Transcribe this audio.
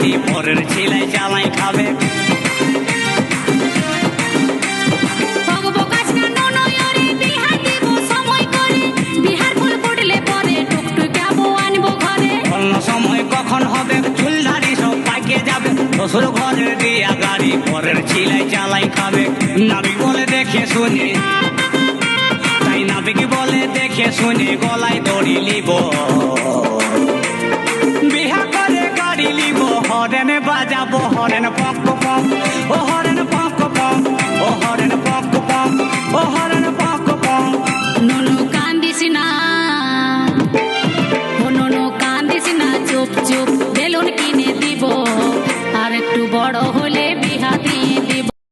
গাড়ি পরের ছেলে চালাই খাবে। সময় কখন হবে চুলধারি সব পাইকে যাবে, শ্বশুর ঘরের দিয়া গাড়ি পরের ছেলে চালাই খাবে। নাবিক বলে দেখে শুনে, তাই নাবিক বলে দেখে শুনে গলায় দড়ি লিব, বিহা করে গাড়ি লিব। হরেন বাজাবো হরেন পক পক, ও হরেন পক পক, ও হরেন পক পক, ও হরেন পক পক। নুনু কান্দিস না, ও নুনু কান্দিস না, চুপ চুপ বেলুন কিনে দিব, আর একটু বড় হলে